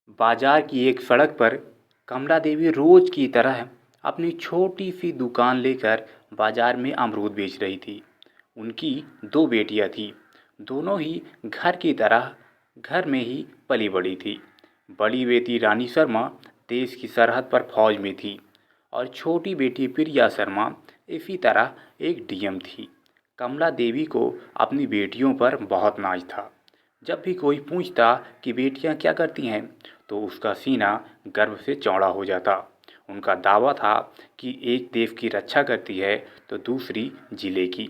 बाजार की एक सड़क पर कमला देवी रोज की तरह अपनी छोटी सी दुकान लेकर बाजार में अमरूद बेच रही थी। उनकी दो बेटियां थीं। दोनों ही घर की तरह घर में ही पली बड़ी थी। बड़ी बेटी रानी शर्मा देश की सरहद पर फौज में थी और छोटी बेटी प्रिया शर्मा इसी तरह एक डीएम थी। कमला देवी को अपनी बेटियों पर बहुत नाज था। जब भी कोई पूछता कि बेटियां क्या करती हैं, तो उसका सीना गर्व से चौड़ा हो जाता। उनका दावा था कि एक देश की रक्षा करती है तो दूसरी जिले की।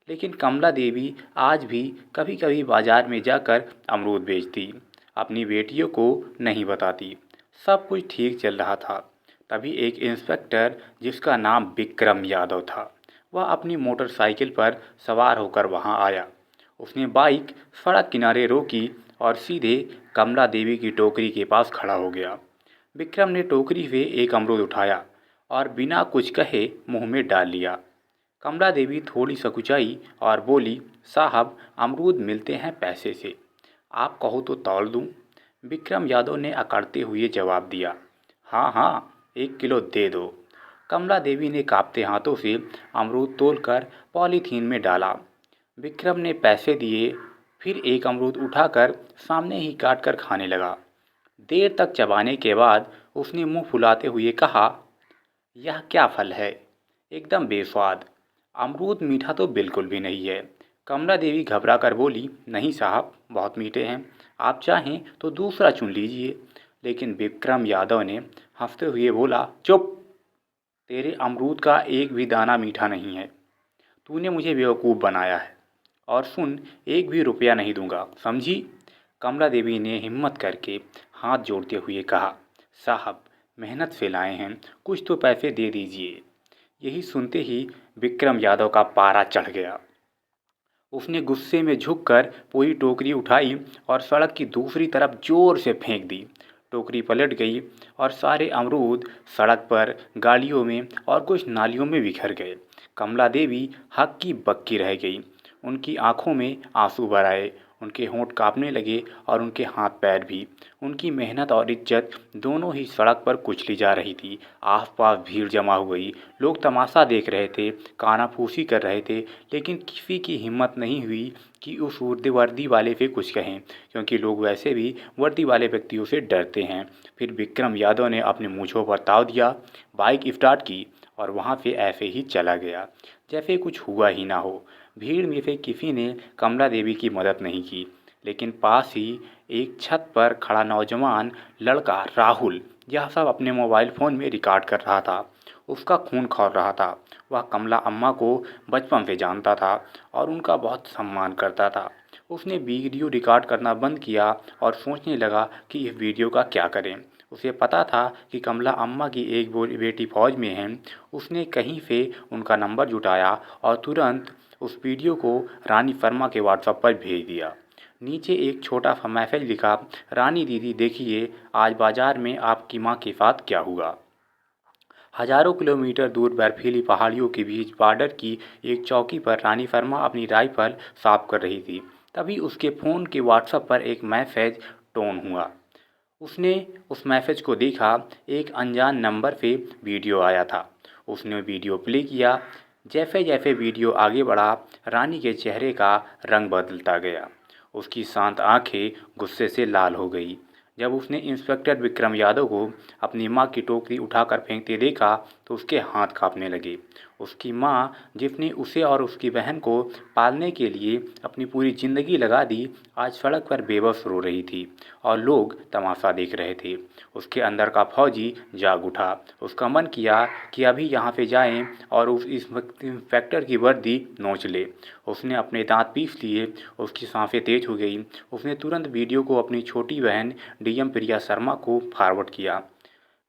लेकिन कमला देवी आज भी कभी-कभी बाजार में जाकर अमरूद बेचती, अपनी बेटियों को नहीं बताती। सब कुछ ठीक चल रहा था। तभी एक इंस्पेक्टर जिसका नाम विक्रम यादव था, वह अपनी मोटरसाइकिल पर सवार होकर वहां आया। उसने बाइक सड़क किनारे रोकी और सीधे कमला देवी की टोकरी के पास खड़ा हो गया। विक्रम ने टोकरी से एक अमरूद उठाया और बिना कुछ कहे मुंह में डाल लिया। कमला देवी थोड़ी सकुचाई और बोली, साहब, अमरूद मिलते हैं पैसे से, आप कहो तो तौल दूं। विक्रम यादव ने अकड़ते हुए जवाब दिया, हाँ हाँ, 1 किलो दे दो। कमला देवी ने कांपते हाथों से अमरूद तोलकर पॉलीथीन में डाला। विक्रम ने पैसे दिए, फिर एक अमरूद उठाकर सामने ही काटकर खाने लगा। देर तक चबाने के बाद उसने मुंह फुलाते हुए कहा, यह क्या फल है, एकदम बेस्वाद। अमरूद मीठा तो बिल्कुल भी नहीं है। कमला देवी घबरा कर बोली, नहीं साहब, बहुत मीठे हैं, आप चाहें तो दूसरा चुन लीजिए। लेकिन विक्रम यादव ने हंसते हुए बोला, चुप, तेरे अमरूद का एक भी दाना मीठा नहीं है। तूने मुझे बेवकूफ़ बनाया है। और सुन, एक भी रुपया नहीं दूंगा, समझी। कमला देवी ने हिम्मत करके हाथ जोड़ते हुए कहा, साहब, मेहनत से लाए हैं, कुछ तो पैसे दे दीजिए। यही सुनते ही विक्रम यादव का पारा चढ़ गया। उसने गुस्से में झुककर पूरी टोकरी उठाई और सड़क की दूसरी तरफ जोर से फेंक दी। टोकरी पलट गई और सारे अमरूद सड़क पर, गाड़ियों में और कुछ नालियों में बिखर गए। कमला देवी हक्की बक्की रह गई। उनकी आंखों में आंसू भर आए, उनके होंठ कांपने लगे और उनके हाथ पैर भी। उनकी मेहनत और इज्जत दोनों ही सड़क पर कुचली जा रही थी। आसपास भीड़ जमा हो गई। लोग तमाशा देख रहे थे, कानाफूसी कर रहे थे, लेकिन किसी की हिम्मत नहीं हुई कि उस वर्दी वाले से कुछ कहें, क्योंकि लोग वैसे भी वर्दी वाले व्यक्तियों से डरते हैं। फिर विक्रम यादव ने अपने मूँछों पर ताव दिया, बाइक स्टार्ट की और वहाँ से ऐसे ही चला गया, जैसे कुछ हुआ ही ना हो। भीड़ में से किसी ने कमला देवी की मदद नहीं की, लेकिन पास ही एक छत पर खड़ा नौजवान लड़का राहुल यह सब अपने मोबाइल फ़ोन में रिकॉर्ड कर रहा था। उसका खून खौल रहा था। वह कमला अम्मा को बचपन से जानता था और उनका बहुत सम्मान करता था। उसने वीडियो रिकॉर्ड करना बंद किया और सोचने लगा कि इस वीडियो का क्या करें। उसे पता था कि कमला अम्मा की एक बेटी फौज में है। उसने कहीं से उनका नंबर जुटाया और तुरंत उस वीडियो को रानी शर्मा के व्हाट्सएप पर भेज दिया। नीचे एक छोटा सा मैसेज लिखा, रानी दीदी देखिए, आज बाजार में आपकी माँ के साथ क्या हुआ। हजारों किलोमीटर दूर बर्फीली पहाड़ियों के बीच बॉर्डर की एक चौकी पर रानी शर्मा अपनी राइफल साफ कर रही थी। तभी उसके फ़ोन के व्हाट्सएप पर एक मैसेज टोन हुआ। उसने उस मैसेज को देखा। एक अनजान नंबर से वीडियो आया था। उसने वीडियो प्ले किया। जैसे जैसे वीडियो आगे बढ़ा, रानी के चेहरे का रंग बदलता गया। उसकी शांत आंखें गुस्से से लाल हो गई। जब उसने इंस्पेक्टर विक्रम यादव को अपनी माँ की टोकरी उठाकर फेंकते देखा, तो उसके हाथ कांपने लगे। उसकी माँ, जिसने उसे और उसकी बहन को पालने के लिए अपनी पूरी ज़िंदगी लगा दी, आज सड़क पर बेबस रो रही थी और लोग तमाशा देख रहे थे। उसके अंदर का फौजी जाग उठा। उसका मन किया कि अभी यहाँ से जाएं और उस इंस्पेक्टर की वर्दी नोच ले। उसने अपने दांत पीस लिए। उसकी सांसें तेज हो गई। उसने तुरंत वीडियो को अपनी छोटी बहन डीएम प्रिया शर्मा को फॉरवर्ड किया।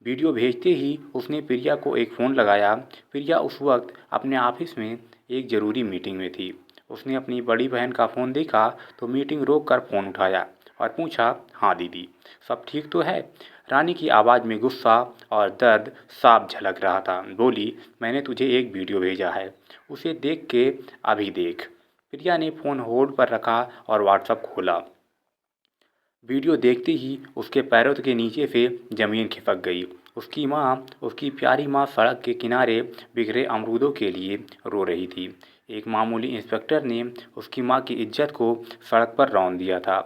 वीडियो भेजते ही उसने प्रिया को एक फ़ोन लगाया। प्रिया उस वक्त अपने ऑफिस में एक ज़रूरी मीटिंग में थी। उसने अपनी बड़ी बहन का फ़ोन देखा तो मीटिंग रोक कर फ़ोन उठाया और पूछा, हाँ दीदी, सब ठीक तो है। रानी की आवाज़ में गुस्सा और दर्द साफ झलक रहा था। बोली, मैंने तुझे एक वीडियो भेजा है, उसे देख के अभी देख। प्रिया ने फ़ोन होल्ड पर रखा और व्हाट्सएप खोला। वीडियो देखते ही उसके पैरों के नीचे से ज़मीन खिसक गई। उसकी माँ, उसकी प्यारी माँ सड़क के किनारे बिखरे अमरूदों के लिए रो रही थी। एक मामूली इंस्पेक्टर ने उसकी माँ की इज्जत को सड़क पर रौंद दिया था।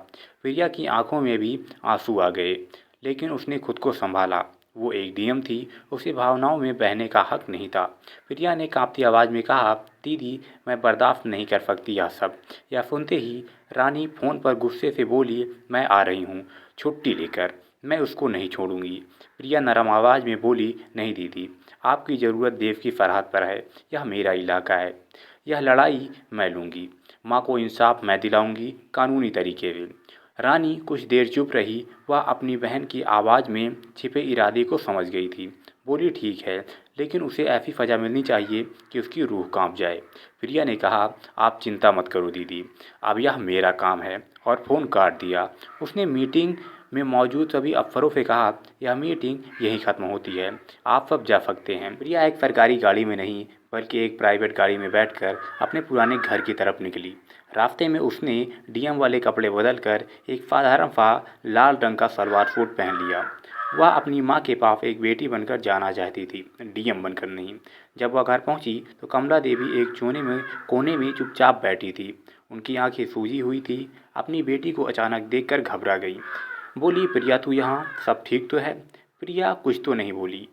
प्रिया की आंखों में भी आंसू आ गए, लेकिन उसने खुद को संभाला। वो एक डीएम थी, उसे भावनाओं में बहने का हक नहीं था। प्रिया ने कांपती आवाज़ में कहा, दीदी, मैं बर्दाश्त नहीं कर सकती यह सब। यह सुनते ही रानी फ़ोन पर गुस्से से बोली, मैं आ रही हूँ छुट्टी लेकर, मैं उसको नहीं छोड़ूंगी। प्रिया नरम आवाज़ में बोली, नहीं दीदी, आपकी ज़रूरत देव की सरहद पर है, यह मेरा इलाका है, यह लड़ाई मैं लूँगी, माँ को इंसाफ मैं दिलाऊंगी, कानूनी तरीके से। रानी कुछ देर चुप रही। वह अपनी बहन की आवाज़ में छिपे इरादे को समझ गई थी। बोली, ठीक है, लेकिन उसे ऐसी सज़ा मिलनी चाहिए कि उसकी रूह कांप जाए। प्रिया ने कहा, आप चिंता मत करो दीदी, अब यह मेरा काम है, और फ़ोन काट दिया। उसने मीटिंग में मौजूद सभी अफसरों से कहा, यह मीटिंग यहीं ख़त्म होती है, आप सब जा सकते हैं। प्रिया एक सरकारी गाड़ी में नहीं, बल्कि एक प्राइवेट गाड़ी में बैठकर अपने पुराने घर की तरफ निकली। रास्ते में उसने डीएम वाले कपड़े बदलकर एक साधारण सा लाल रंग का सलवार सूट पहन लिया। वह अपनी माँ के पास एक बेटी बनकर जाना चाहती थी, डीएम बनकर नहीं। जब वह घर पहुंची तो कमला देवी एक कोने में चुपचाप बैठी थी। उनकी आंखें सूजी हुई थी। अपनी बेटी को अचानक देखकर घबरा गई। बोली, प्रिया, तू यहाँ, सब ठीक तो है? प्रिया कुछ तो नहीं बोली।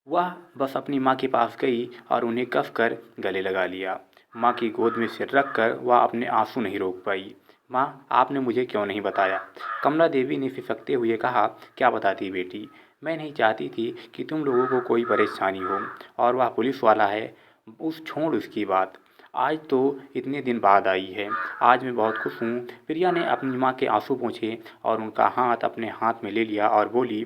वह बस अपनी माँ के पास गई और उन्हें कस कर गले लगा लिया। माँ की गोद में सिर रख कर वह अपने आंसू नहीं रोक पाई। माँ, आपने मुझे क्यों नहीं बताया? कमला देवी ने फिसकते हुए कहा, क्या बताती बेटी, मैं नहीं चाहती थी कि तुम लोगों को कोई परेशानी हो, और वह पुलिस वाला है, उस छोड़ उसकी बात। आज तो इतने दिन बाद आई है, आज मैं बहुत खुश हूँ। प्रिया ने अपनी माँ के आंसू पोंछे और उनका हाथ अपने हाथ में ले लिया और बोली,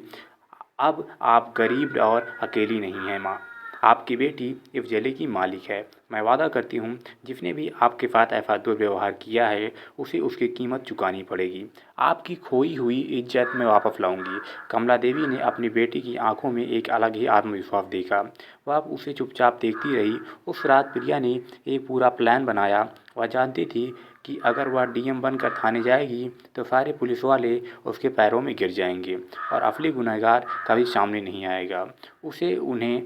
अब आप गरीब और अकेली नहीं हैं माँ, आपकी बेटी इस ज़िले की मालिक है। मैं वादा करती हूँ, जिसने भी आपके साथ ऐसा दुर्व्यवहार किया है उसे उसकी कीमत चुकानी पड़ेगी। आपकी खोई हुई इज्जत मैं वापस लाऊंगी। कमला देवी ने अपनी बेटी की आंखों में एक अलग ही आत्मविश्वास देखा। वह उसे चुपचाप देखती रही। उस रात प्रिया ने एक पूरा प्लान बनाया। वह जानती थी कि अगर वह डीएम बनकर थाने जाएगी तो सारे पुलिस वाले उसके पैरों में गिर जाएंगे और असली गुनहगार कभी सामने नहीं आएगा। उसे उन्हें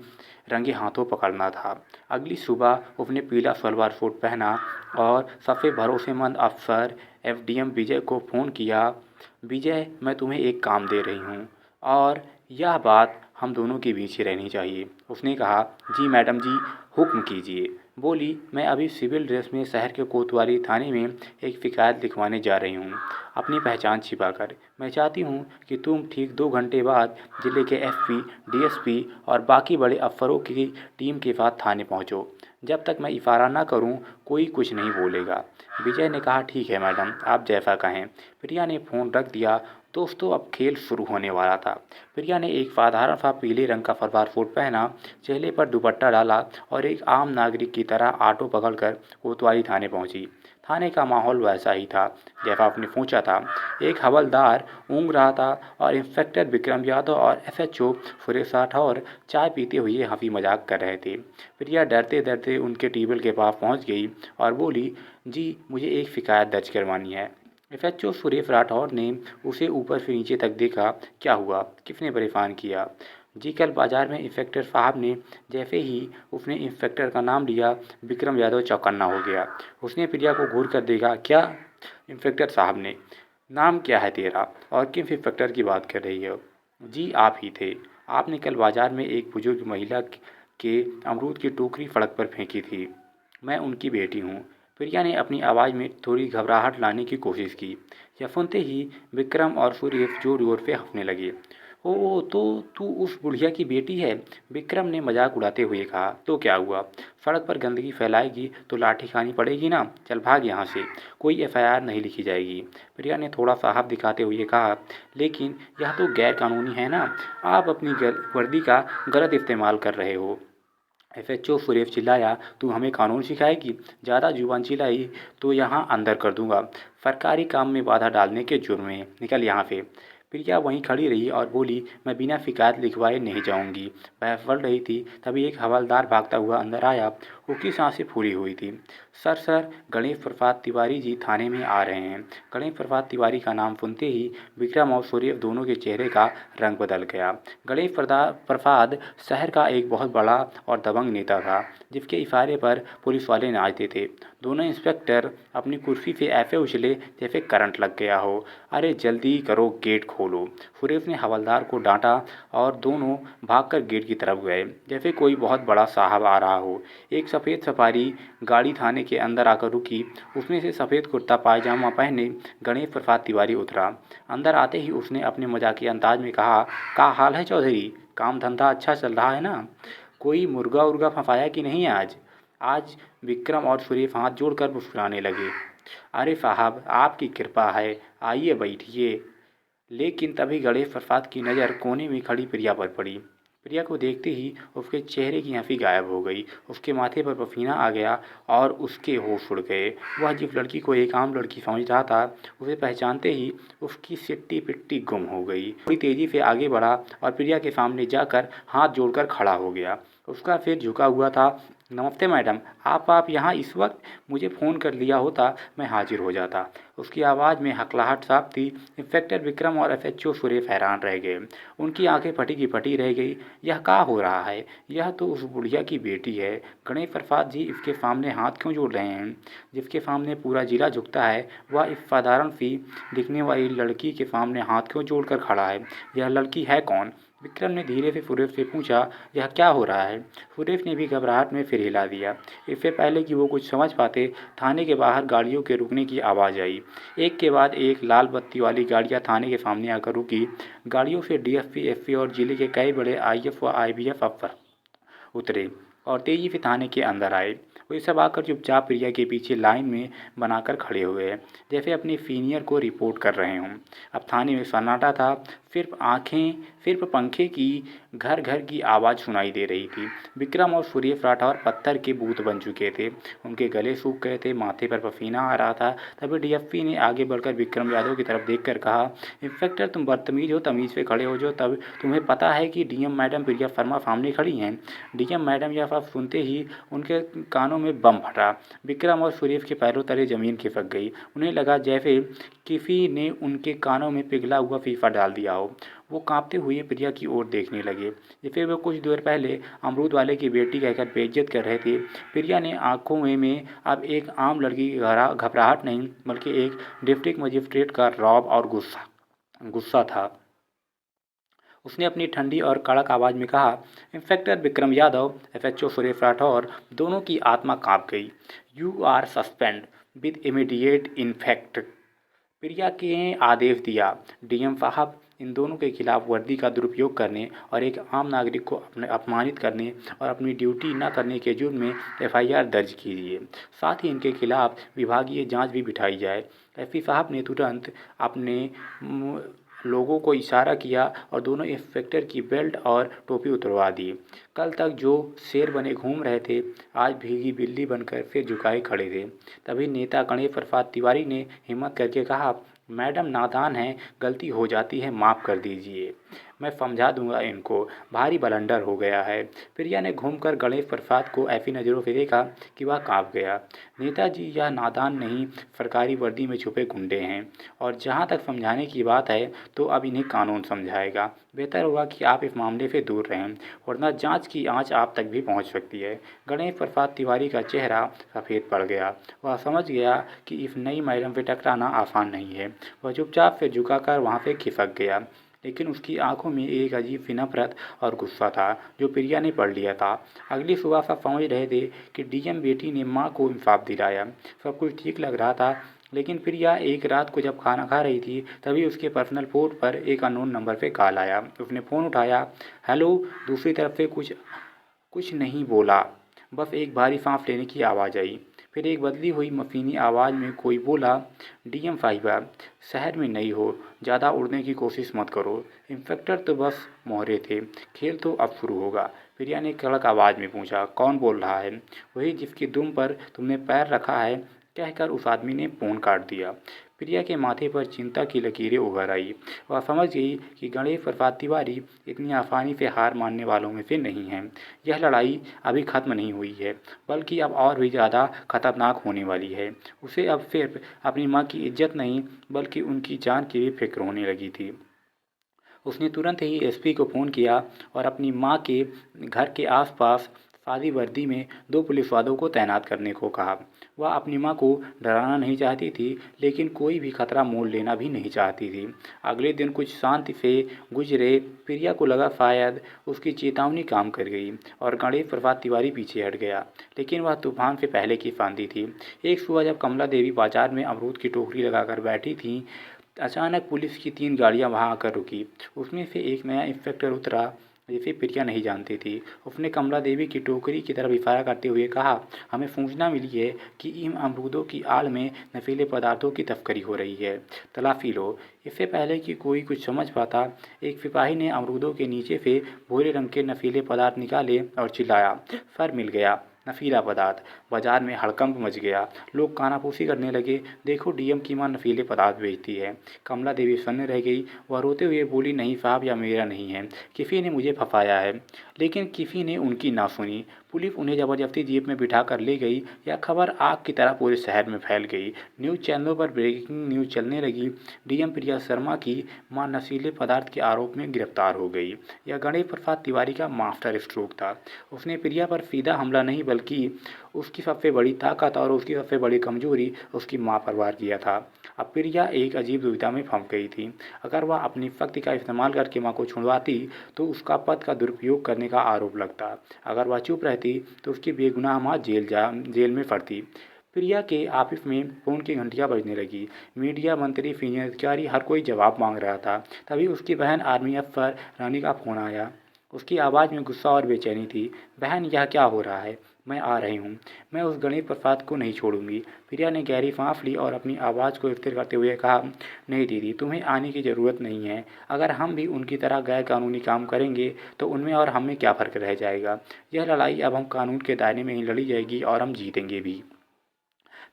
रंगे हाथों पकड़ना था। अगली सुबह उसने पीला सलवार सूट पहना और सबसे भरोसेमंद अफसर एसडीएम विजय को फ़ोन किया। विजय, मैं तुम्हें एक काम दे रही हूँ और यह बात हम दोनों के बीच ही रहनी चाहिए। उसने कहा, जी मैडम जी, हुक्म कीजिए। बोली, मैं अभी सिविल ड्रेस में शहर के कोतवाली थाने में एक शिकायत लिखवाने जा रही हूँ, अपनी पहचान छिपाकर। मैं चाहती हूँ कि तुम ठीक 2 घंटे बाद जिले के एसपी, डीएसपी और बाकी बड़े अफसरों की टीम के साथ थाने पहुँचो। जब तक मैं इशारा ना करूँ कोई कुछ नहीं बोलेगा। विजय ने कहा, ठीक है मैडम, आप जैसा कहें। प्रिया ने फ़ोन रख दिया। दोस्तों, अब खेल शुरू होने वाला था। प्रिया ने एक साधारण सा पीले रंग का सलवार सूट पहना, चेहरे पर दुपट्टा डाला और एक आम नागरिक की तरह ऑटो पकड़कर कोतवाली थाने पहुंची। थाने का माहौल वैसा ही था जैसा आपने सोचा था। एक हवलदार ऊँघ रहा था और इंस्पेक्टर विक्रम यादव और एसएचओ सुरेश राठौर चाय पीते हुए हंसी मजाक कर रहे थे। प्रिया डरते डरते उनके टेबल के पास पहुंच गई और बोली, जी, मुझे एक शिकायत दर्ज करवानी है। एसएचओ सुरेश राठौर ने उसे ऊपर से नीचे तक देखा। क्या हुआ, किसने परेशान किया? जी, कल बाजार में इंस्पेक्टर साहब ने, जैसे ही उसने इंस्पेक्टर का नाम लिया, विक्रम यादव चौकन्ना हो गया। उसने प्रिया को घूर कर देखा। क्या? इंस्पेक्टर साहब ने, नाम क्या है तेरा और किस इंस्पेक्टर की बात कर रही हो? जी, आप ही थे। आपने कल बाजार में एक बुजुर्ग महिला के अमरूद की टोकरी सड़क पर फेंकी थी। मैं उनकी बेटी हूँ। प्रिया ने अपनी आवाज़ में थोड़ी घबराहट लाने की कोशिश की। यह सुनते ही विक्रम और सूर्य जोर जोर से हंसने लगे। ओ, तो तू उस बुढ़िया की बेटी है? विक्रम ने मजाक उड़ाते हुए कहा। तो क्या हुआ? सड़क पर गंदगी फैलाएगी तो लाठी खानी पड़ेगी ना। चल भाग यहाँ से, कोई एफआईआर नहीं लिखी जाएगी। प्रिया ने थोड़ा साहब दिखाते हुए कहा, लेकिन यह तो गैर कानूनी है ना, आप अपनी वर्दी का गलत इस्तेमाल कर रहे हो। एसएचओ सुरेश चिल्लाया, तू हमें कानून सिखाएगी? ज़्यादा जुबान चिल्लाई तो यहाँ अंदर कर दूंगा। सरकारी काम में बाधा डालने के जुर्म में, निकल यहाँ से। प्रिया वहीं खड़ी रही और बोली, मैं बिना शिकायत लिखवाए नहीं जाऊंगी। वह बढ़ रही थी, तभी एक हवलदार भागता हुआ अंदर आया। उसकी सांसें फूली हुई थी। सर, गणेश प्रसाद तिवारी जी थाने में आ रहे हैं। गणेश प्रसाद तिवारी का नाम सुनते ही विक्रम और सूर्य दोनों के चेहरे का रंग बदल गया। गणेश प्रसाद शहर का एक बहुत बड़ा और दबंग नेता था, जिसके इशारे पर पुलिस वाले नाचते थे। दोनों इंस्पेक्टर अपनी कुर्सी से ऐसे उछले जैसे करंट लग गया हो। अरे जल्दी करो, गेट खोलो। सुरेश ने हवलदार को डांटा और दोनों भागकर गेट की तरफ गए, जैसे कोई बहुत बड़ा साहब आ रहा हो। एक सफ़ेद सफारी गाड़ी थाने के अंदर आकर रुकी। उसमें से सफ़ेद कुर्ता पायजामा पहने गणेश प्रसाद तिवारी उतरा। अंदर आते ही उसने अपने मजाकिया अंदाज में कहा, क्या हाल है चौधरी? काम धंधा अच्छा चल रहा है ना? कोई मुर्गा उर्गा फंसाया कि नहीं आज? आज विक्रम और सुरेश हाथ जोड़कर मुस्कुराने लगे। अरे साहब, आपकी कृपा है, आइए बैठिए। लेकिन तभी गणेश प्रसाद की नज़र कोने में खड़ी प्रिया पर पड़ी। प्रिया को देखते ही उसके चेहरे की हंसी गायब हो गई। उसके माथे पर पसीना आ गया और उसके होश उड़ गए। वह जिस लड़की को एक आम लड़की समझ रहा था, उसे पहचानते ही उसकी सिट्टी पिट्टी गुम हो गई। थोड़ी तेज़ी से आगे बढ़ा और प्रिया के सामने जाकर हाथ जोड़कर खड़ा हो गया। उसका सिर झुका हुआ था। नमस्ते मैडम, आप यहाँ इस वक्त? मुझे फ़ोन कर लिया होता, मैं हाजिर हो जाता। उसकी आवाज़ में हकलाहट साफ थी। इंस्पेक्टर विक्रम और एसएचओ सुरेश हैरान रह गए। उनकी आंखें फटी की फटी रह गई। यह क्या हो रहा है? यह तो उस बुढ़िया की बेटी है। गणेश प्रसाद जी इसके सामने हाथ क्यों जोड़ रहे हैं? जिसके सामने पूरा जिला झुकता है, वह इस साधारण सी दिखने वाली लड़की के सामने हाथ क्यों जोड़कर खड़ा है? यह लड़की है कौन? विक्रम ने धीरे से सुरेश से पूछा, यह क्या हो रहा है? सुरेश ने भी घबराहट में सिर हिला दिया। इससे पहले कि वो कुछ समझ पाते, थाने के बाहर गाड़ियों के रुकने की आवाज़ आई। एक के बाद एक लाल बत्ती वाली गाड़ियां थाने के सामने आकर रुकी। गाड़ियों से डीएसपी, एसपी और जिले के कई बड़े आईएएफ व आईपीएस अफसर उतरे और तेजी से थाने के अंदर आए। वे सब आकर चुपचाप प्रिया के पीछे लाइन में बनाकर खड़े हुए, जैसे अपने सीनियर को रिपोर्ट कर रहे हों। अब थाने में सन्नाटा था। सिर्फ पंखे की घर घर की आवाज़ सुनाई दे रही थी। विक्रम और सुरेश राठौर पत्थर के बूत बन चुके थे। उनके गले सूख गए थे, माथे पर पसीना आ रहा था। तभी डीएसपी ने आगे बढ़कर विक्रम यादव की तरफ देखकर कहा, इंस्पेक्टर तुम बदतमीज हो, तमीज़ पे खड़े हो जो। तब तुम्हें पता है कि डीएम मैडम प्रिया शर्मा सामने खड़ी हैं? डीएम मैडम यह सब सुनते ही उनके कानों में बम फटा। विक्रम और सुरेश के पैरों तले जमीन खिसक गई। उन्हें लगा जैसे किसी ने उनके कानों में पिघला हुआ फीफा डाल दिया हो। वो कांपते हुए प्रिया की ओर देखने लगे, जैसे वो कुछ देर पहले अमरूद वाले की बेटी कहकर बेइज्जत कर रहे थे। प्रिया ने आंखों में अब एक आम लड़की की घबराहट नहीं, बल्कि एक डिप्टी मजिस्ट्रेट का रौब और गुस्सा था। उसने अपनी ठंडी और कड़क आवाज़ में कहा, इंस्पेक्टर विक्रम यादव, एसएचओ सुरेश राठौर, दोनों की आत्मा कांप गई। You are suspend with immediate effect. Priya के आदेश दिया, डीएम साहब, इन दोनों के खिलाफ वर्दी का दुरुपयोग करने और एक आम नागरिक को अपने अपमानित करने और अपनी ड्यूटी न करने के जुर्म में एफआईआर दर्ज कीजिए। साथ ही इनके खिलाफ विभागीय जांच भी बिठाई जाए। एसपी साहब ने तुरंत अपने लोगों को इशारा किया और दोनों इंस्पेक्टर की बेल्ट और टोपी उतरवा दी। कल तक जो शेर बने घूम रहे थे, आज भीगी बिल्ली बनकर फिर झुकाए खड़े थे। तभी नेता गणेश प्रसाद तिवारी ने हिम्मत करके कहा, मैडम नादान हैं, गलती हो जाती है, माफ़ कर दीजिए। मैं समझा दूंगा इनको, भारी बलंडर हो गया है। प्रिया ने घूमकर गणेश प्रसाद को ऐसी नज़रों से देखा कि वह काँप गया। नेताजी, यह नादान नहीं, सरकारी वर्दी में छुपे गुंडे हैं, और जहाँ तक समझाने की बात है तो अब इन्हें कानून समझाएगा। बेहतर होगा कि आप इस मामले से दूर रहें, वरना जांच की आंच आप तक भी पहुंच सकती है। गणेश प्रसाद तिवारी का चेहरा सफ़ेद पड़ गया। वह समझ गया कि इस नई मैडम से टकराना आसान नहीं है। वह चुपचाप से झुकाकर वहाँ से खिसक गया, लेकिन उसकी आंखों में एक अजीब सी नफरत और गुस्सा था, जो प्रिया ने पढ़ लिया था। अगली सुबह सब समझ रहे थे कि डीएम बेटी ने माँ को इंसाफ दिलाया। सब कुछ ठीक लग रहा था, लेकिन प्रिया एक रात को जब खाना खा रही थी, तभी उसके पर्सनल फ़ोन पर एक अननोन नंबर पे कॉल आया। उसने फ़ोन उठाया। हेलो। दूसरी तरफ से कुछ नहीं बोला, बस एक भारी सांस लेने की आवाज़ आई। फिर एक बदली हुई मशीनी आवाज़ में कोई बोला, डीएम साहिबा, शहर में नई हो, ज़्यादा उड़ने की कोशिश मत करो। इंस्पेक्टर तो बस मोहरे थे, खेल तो अब शुरू होगा। प्रिया ने कड़क आवाज़ में पूछा, कौन बोल रहा है? वही जिसकी दुम पर तुमने पैर रखा है। कहकर उस आदमी ने फ़ोन काट दिया। प्रिया के माथे पर चिंता की लकीरें उभर आई। वह समझ गई कि गणेश प्रसाद तिवारी इतनी आसानी से हार मानने वालों में से नहीं हैं। यह लड़ाई अभी खत्म नहीं हुई है, बल्कि अब और भी ज़्यादा खतरनाक होने वाली है। उसे अब सिर्फ अपनी माँ की इज्जत नहीं, बल्कि उनकी जान की भी फिक्र होने लगी थी। उसने तुरंत ही एसपी को फ़ोन किया और अपनी माँ के घर के आसपास सादी वर्दी में 2 पुलिस वालों को तैनात करने को कहा। वह अपनी माँ को डराना नहीं चाहती थी, लेकिन कोई भी खतरा मोल लेना भी नहीं चाहती थी। अगले दिन कुछ शांति से गुजरे। प्रिया को लगा शायद उसकी चेतावनी काम कर गई और गणेश प्रसाद तिवारी पीछे हट गया, लेकिन वह तूफान से पहले की फांदी थी। एक सुबह जब कमला देवी बाजार में अमरूद की टोकरी लगाकर बैठी थी, अचानक पुलिस की 3 गाड़ियां वहां आकर रुकी। उसमें से एक नया इंस्पेक्टर उतरा, जिसे प्रिया नहीं जानती थी। उसने कमला देवी की टोकरी की तरफ इशारा करते हुए कहा, हमें सूचना मिली है कि इन अमरूदों की आड़ में नशीले पदार्थों की तस्करी हो रही है, तलाशी लो। इससे पहले कि कोई कुछ समझ पाता, एक सिपाही ने अमरूदों के नीचे से भूरे रंग के नशीले पदार्थ निकाले और चिल्लाया, सर मिल गया नशीला पदार्थ। बाजार में हड़कंप मच गया। लोग कानाफूसी करने लगे, देखो डीएम की माँ नशीले पदार्थ बेचती है। कमला देवी सन्न रह गई। वह रोते हुए बोली, नहीं साहब, यह मेरा नहीं है, किसी ने मुझे फंसाया है। लेकिन किसी ने उनकी ना सुनी। पुलिस उन्हें जबरदस्ती जीप में बिठा कर ले गई। यह खबर आग की तरह पूरे शहर में फैल गई। न्यूज़ चैनलों पर ब्रेकिंग न्यूज़ चलने लगी, डीएम प्रिया शर्मा की मां नशीले पदार्थ के आरोप में गिरफ्तार हो गई। यह गणेश प्रसाद तिवारी का मास्टर स्ट्रोक था। उसने प्रिया पर सीधा हमला नहीं, बल्कि उसकी सबसे बड़ी ताकत और उसकी सबसे बड़ी कमजोरी, उसकी मां पर वार किया था। अब प्रिया एक अजीब दुविधा में फंस गई थी। अगर वह अपनी शक्ति का इस्तेमाल करके मां को छुड़वाती तो उसका पद का दुरुपयोग करने का आरोप लगता। अगर वह चुप रहती तो उसकी बेगुनाह मां जेल में पड़ती। प्रिया के ऑफिस में फ़ोन की घंटियां बजने लगी। मीडिया, मंत्री, सीनियर अधिकारी, हर कोई जवाब मांग रहा था। तभी उसकी बहन आर्मी अफसर रानी का फ़ोन आया। उसकी आवाज़ में गुस्सा और बेचैनी थी। बहन, यह क्या हो रहा है? मैं आ रही हूँ। मैं उस गणेश प्रसाद को नहीं छोड़ूंगी। प्रिया ने गहरी सांस ली और अपनी आवाज़ को स्थिर करते हुए कहा, नहीं दीदी, तुम्हें आने की ज़रूरत नहीं है। अगर हम भी उनकी तरह गैर कानूनी काम करेंगे तो उनमें और हम में क्या फ़र्क रह जाएगा। यह लड़ाई अब हम कानून के दायरे में ही लड़ी जाएगी और हम जीतेंगे भी।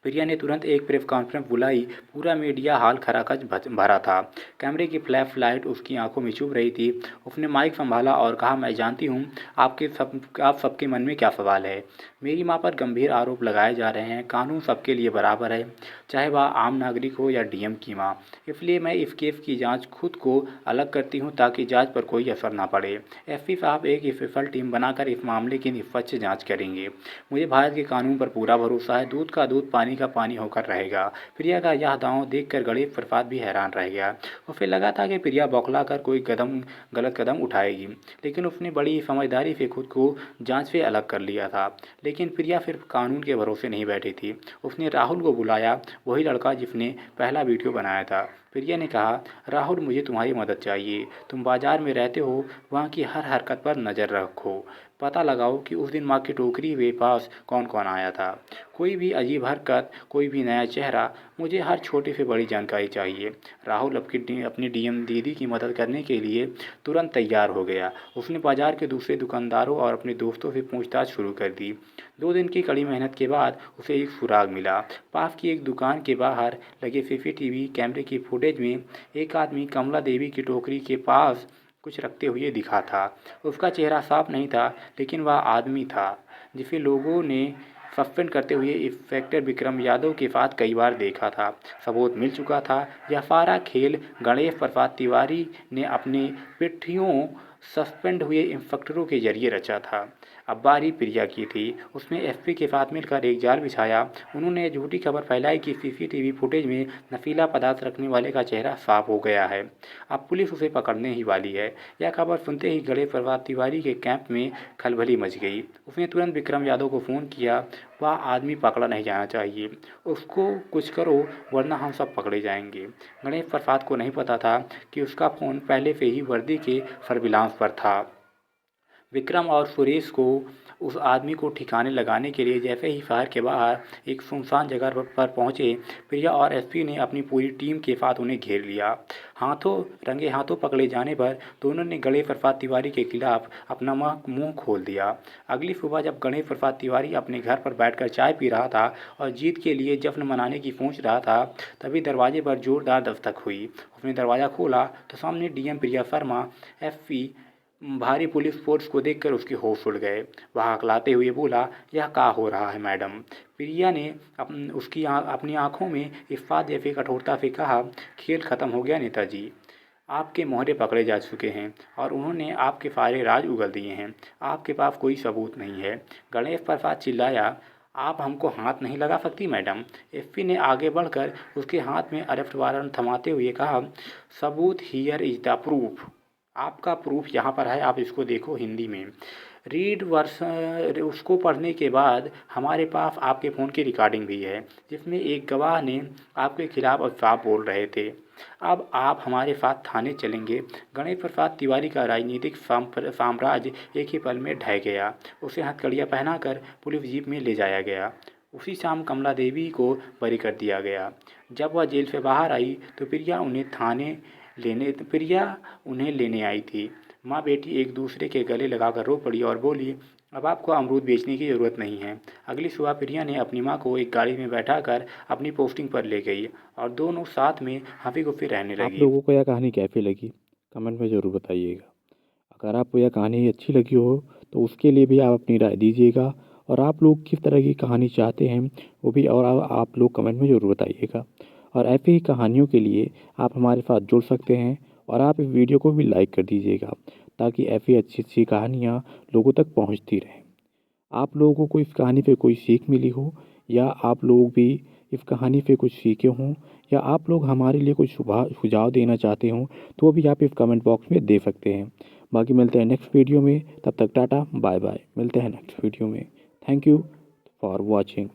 प्रिया ने तुरंत एक प्रेस कॉन्फ्रेंस बुलाई। पूरा मीडिया हॉल खचाखच भरा था। कैमरे की फ्लैश लाइट उसकी आंखों में चुभ रही थी। उसने माइक संभाला और कहा, मैं जानती हूँ आप सबके मन में क्या सवाल है। मेरी माँ पर गंभीर आरोप लगाए जा रहे हैं। कानून सबके लिए बराबर है, चाहे वह आम नागरिक हो या डीएम की माँ। इसलिए मैं इस केस की जाँच खुद को अलग करती हूँ, ताकि जाँच पर कोई असर न पड़े। एसपी साहब एक स्पेशल टीम बनाकर इस मामले की निष्पक्ष जाँच करेंगे। मुझे भारत के कानून पर पूरा भरोसा है। दूध का दूध, पानी का पानी होकर रहेगा। प्रिया का यह दांव देखकर गणेश प्रसाद भी हैरान रह गया। उसे लगा था कि प्रिया बौखलाकर कोई गलत कदम उठाएगी, लेकिन उसने बड़ी समझदारी से खुद को जांच से अलग कर लिया था। लेकिन प्रिया सिर्फ कानून के भरोसे नहीं बैठी थी। उसने राहुल को बुलाया, वही लड़का जिसने पहला वीडियो बनाया था। प्रिया ने कहा, राहुल, मुझे तुम्हारी मदद चाहिए। तुम बाजार में रहते हो, वहाँ की हर हरकत पर नज़र रखो। पता लगाओ कि उस दिन माँ की टोकरी के पास कौन कौन आया था। कोई भी अजीब हरकत, कोई भी नया चेहरा, मुझे हर छोटी से बड़ी जानकारी चाहिए। राहुल अपनी डीएम दीदी की मदद करने के लिए तुरंत तैयार हो गया। उसने बाजार के दूसरे दुकानदारों और अपने दोस्तों से पूछताछ शुरू कर दी। 2 दिन की कड़ी मेहनत के बाद उसे एक सुराग मिला। पास की एक दुकान के बाहर लगे सीसीटीवी कैमरे की फुटेज में एक आदमी कमला देवी की टोकरी के पास कुछ रखते हुए दिखा था। उसका चेहरा साफ नहीं था, लेकिन वह आदमी था जिसे लोगों ने सस्पेंड करते हुए इंस्पेक्टर विक्रम यादव के साथ कई बार देखा था। सबूत मिल चुका था। यह सारा खेल गणेश प्रसाद तिवारी ने अपने पिट्ठियों सस्पेंड हुए इंस्पेक्टरों के जरिए रचा था। अब बारी प्रिया की थी। उसने एसपी के साथ मिलकर एक जाल बिछाया। उन्होंने झूठी खबर फैलाई कि सीसीटीवी फुटेज में नशीला पदार्थ रखने वाले का चेहरा साफ हो गया है। अब पुलिस उसे पकड़ने ही वाली है। यह खबर सुनते ही गणेश प्रसाद तिवारी के कैंप में खलबली मच गई। उसने तुरंत विक्रम यादव को फ़ोन किया। वह आदमी पकड़ा नहीं जाना चाहिए, उसको कुछ करो वरना हम सब पकड़े जाएंगे। गणेश प्रसाद को नहीं पता था कि उसका फ़ोन पहले से ही वर्दी के सर्विलांस पर था। विक्रम और सुरेश को उस आदमी को ठिकाने लगाने के लिए जैसे ही शहर के बाहर एक सुनसान जगह पर पहुंचे, प्रिया और एसपी ने अपनी पूरी टीम के साथ उन्हें घेर लिया। रंगे हाथों पकड़े जाने पर दोनों ने गणेश प्रसाद तिवारी के खिलाफ अपना मुंह खोल दिया। अगली सुबह जब गणेश प्रसाद तिवारी अपने घर पर बैठकर चाय पी रहा था और जीत के लिए जश्न मनाने की सोच रहा था, तभी दरवाजे पर जोरदार दस्तक हुई। उसने दरवाज़ा खोला तो सामने डीएम प्रिया शर्मा, एसपी भारी पुलिस फोर्स को देखकर उसके होश उड़ गए। वह हकलाते हुए बोला, यह क्या हो रहा है मैडम? प्रिया ने अपनी आंखों में इस्पात जैसी कठोरता से कहा, खेल खत्म हो गया नेताजी। आपके मोहरे पकड़े जा चुके हैं और उन्होंने आपके सारे राज उगल दिए हैं। आपके पास कोई सबूत नहीं है। गणेश प्रसाद चिल्लाया, आप हमको हाथ नहीं लगा सकती मैडम। एसपी ने आगे बढ़कर उसके हाथ में अरेस्ट वारंट थमाते हुए कहा, सबूत हियर इज द प्रूफ। आपका प्रूफ यहाँ पर है, आप इसको देखो हिंदी में। रीड वर्सन उसको पढ़ने के बाद हमारे पास आपके फ़ोन की रिकॉर्डिंग भी है, जिसमें एक गवाह ने आपके खिलाफ अफवाह बोल रहे थे। अब आप हमारे साथ थाने चलेंगे। गणेश प्रसाद तिवारी का राजनीतिक साम्राज्य एक ही पल में ढह गया। उसे हथकड़ियाँ पहनाकर पुलिस जीप में ले जाया गया। उसी शाम कमला देवी को बरी कर दिया गया। जब वह जेल से बाहर आई तो प्रिया उन्हें लेने आई थी। माँ बेटी एक दूसरे के गले लगाकर रो पड़ी और बोली, अब आपको अमरूद बेचने की ज़रूरत नहीं है। अगली सुबह प्रिया ने अपनी माँ को एक गाड़ी में बैठाकर अपनी पोस्टिंग पर ले गई और दोनों साथ में हंसी खुशी रहने आप लगी। लोगों को यह कहानी कैसी लगी कमेंट में ज़रूर बताइएगा। अगर आपको यह कहानी अच्छी लगी हो तो उसके लिए भी आप अपनी राय दीजिएगा, और आप लोग किस तरह की कहानी चाहते हैं वो भी और आप लोग कमेंट में ज़रूर बताइएगा। और ऐसी ही कहानियों के लिए आप हमारे साथ जुड़ सकते हैं, और आप इस वीडियो को भी लाइक कर दीजिएगा ताकि ऐसी अच्छी अच्छी कहानियाँ लोगों तक पहुँचती रहें। आप लोगों को इस कहानी पे कोई सीख मिली हो, या आप लोग भी इस कहानी से कुछ सीखे हों, या आप लोग हमारे लिए कुछ सुझाव देना चाहते हों, तो वो भी आप इस कमेंट बॉक्स में दे सकते हैं। बाकी मिलते हैं नेक्स्ट वीडियो में, तब तक टाटा बाय बाय। मिलते हैं नेक्स्ट वीडियो में। Thank you for watching.